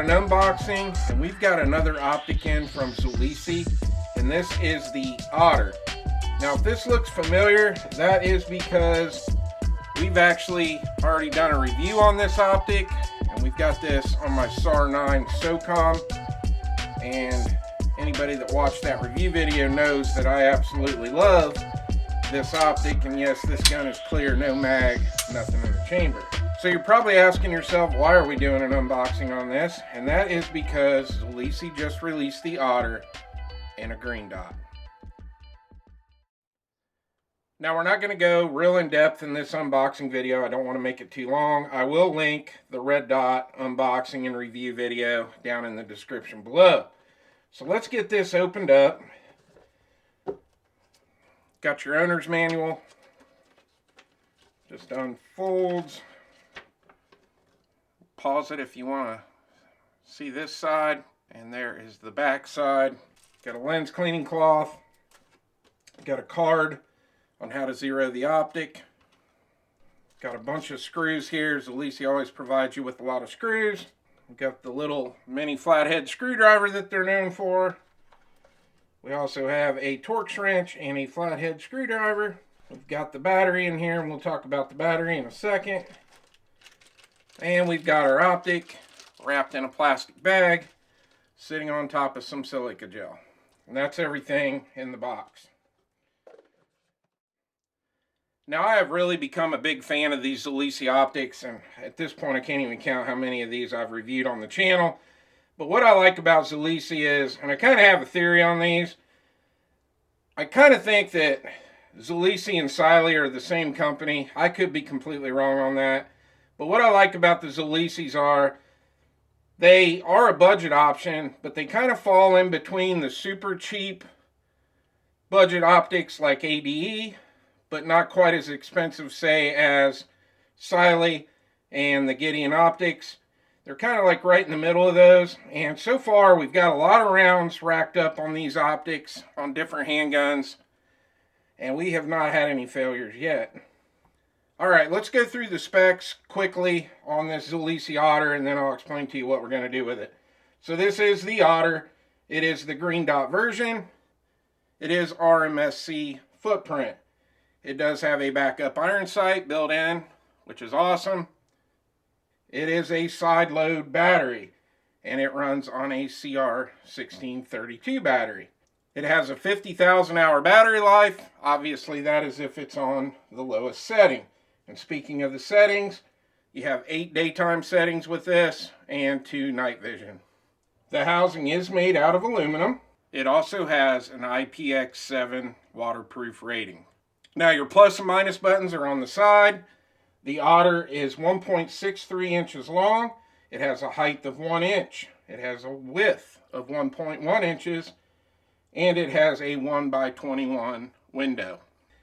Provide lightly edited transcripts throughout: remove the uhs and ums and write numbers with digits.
an unboxing, and we've got another optic in from Zulisy, and this is the Otter. Now if this looks familiar, that is because we've actually already done a review on this optic, and we've got this on my SAR9 SOCOM, and anybody that watched that review video knows that I absolutely love this optic, and yes, this gun is clear, no mag, nothing in the chamber. So you're probably asking yourself, why are we doing an unboxing on this? And that is because Zulisy just released the Otter in a green dot. Now we're not going to go real in depth in this unboxing video. I don't want to make it too long. I will link the red dot unboxing and review video down in the description below. So let's get this opened up. Got your owner's manual. Just unfolds. Pause it if you want to see this side, and there is the back side. Got a lens cleaning cloth. Got a card on how to zero the optic. Got a bunch of screws here. Zulisy always provides you with a lot of screws. We've got the little mini flathead screwdriver that they're known for. We also have a Torx wrench and a flathead screwdriver. We've got the battery in here, and we'll talk about the battery in a second. And we've got our optic wrapped in a plastic bag, sitting on top of some silica gel. And that's everything in the box. Now I have really become a big fan of these Zulisy optics, and at this point I can't even count how many of these I've reviewed on the channel. But what I like about Zulisy is, and I kind of have a theory on these, I kind of think that Zulisy and Siley are the same company. I could be completely wrong on that. But what I like about the Zulisys are, they are a budget option, but they kind of fall in between the super cheap budget optics like ADE, but not quite as expensive, say, as Siley and the Gideon optics. They're kind of like right in the middle of those. And so far, we've got a lot of rounds racked up on these optics on different handguns, and we have not had any failures yet. All right, let's go through the specs quickly on this Zulisy Otter, and then I'll explain to you what we're going to do with it. So this is the Otter. It is the green dot version. It is RMSC footprint. It does have a backup iron sight built in, which is awesome. It is a side load battery, and it runs on a CR1632 battery. It has a 50,000 hour battery life. Obviously, that is if it's on the lowest setting. And speaking of the settings, you have 8 daytime settings with this and 2 night vision. The housing is made out of aluminum. It also has an IPX7 waterproof rating. Now your plus and minus buttons are on the side. The Otter is 1.63 inches long. It has a height of 1 inch. It has a width of 1.1 inches. And it has a 1x21 window.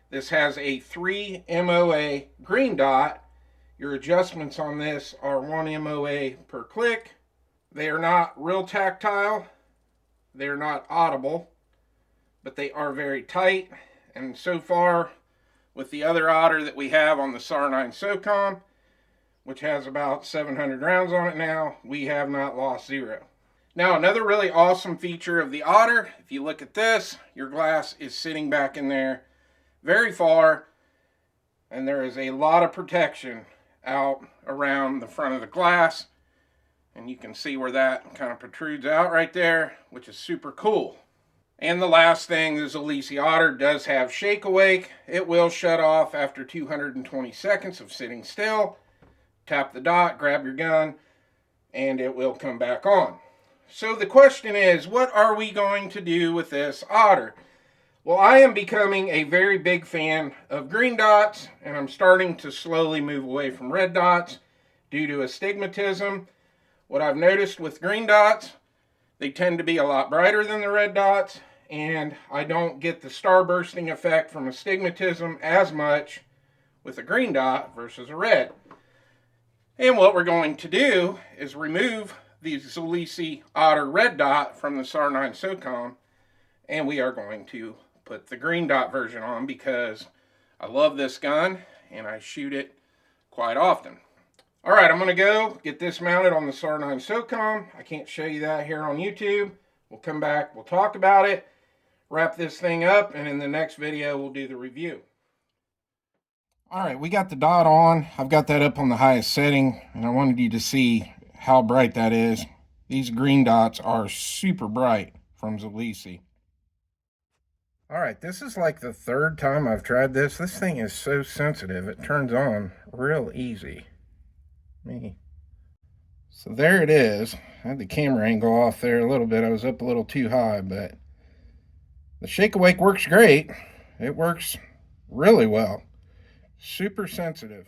This has a 3 MOA green dot. Your adjustments on this are 1 MOA per click. They are not real tactile. They're not audible, but they are very tight. And so far, with the other Otter that we have on the SAR9 SOCOM, which has about 700 rounds on it now, we have not lost zero. Now, another really awesome feature of the Otter, if you look at this, your glass is sitting back in there very far, and there is a lot of protection out around the front of the glass, and you can see where that kind of protrudes out right there, which is super cool. And the last thing, the Zulisy Otter does have shake awake. It will shut off after 220 seconds of sitting still. Tap the dot, grab your gun, and it will come back on. So the question is, what are we going to do with this Otter? Well, I am becoming a very big fan of green dots, and I'm starting to slowly move away from red dots due to astigmatism. What I've noticed with green dots, they tend to be a lot brighter than the red dots, and I don't get the starbursting effect from astigmatism as much with a green dot versus a red. And what we're going to do is remove the Zulisy Otter red dot from the SAR9 SOCOM, and we are going to put the green dot version on because I love this gun and I shoot it quite often. All right, I'm going to go get this mounted on the SAR9 SOCOM. I can't show you that here on YouTube. We'll come back, we'll talk about it, wrap this thing up, and in the next video we'll do the review. All right, we got the dot on. I've got that up on the highest setting, and I wanted you to see how bright that is. These green dots are super bright from Zulisy. All right, this is like the third time I've tried this. This thing is so sensitive. It turns on real easy. So there it is. I had the camera angle off there a little bit. I was up a little too high, but the Shake Awake works great. It works really well. Super sensitive.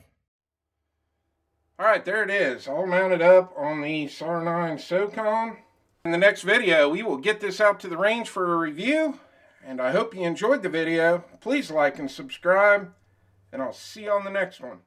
All right, there it is, all mounted up on the SAR9 SOCOM. In the next video, we will get this out to the range for a review, and I hope you enjoyed the video. Please like and subscribe, and I'll see you on the next one.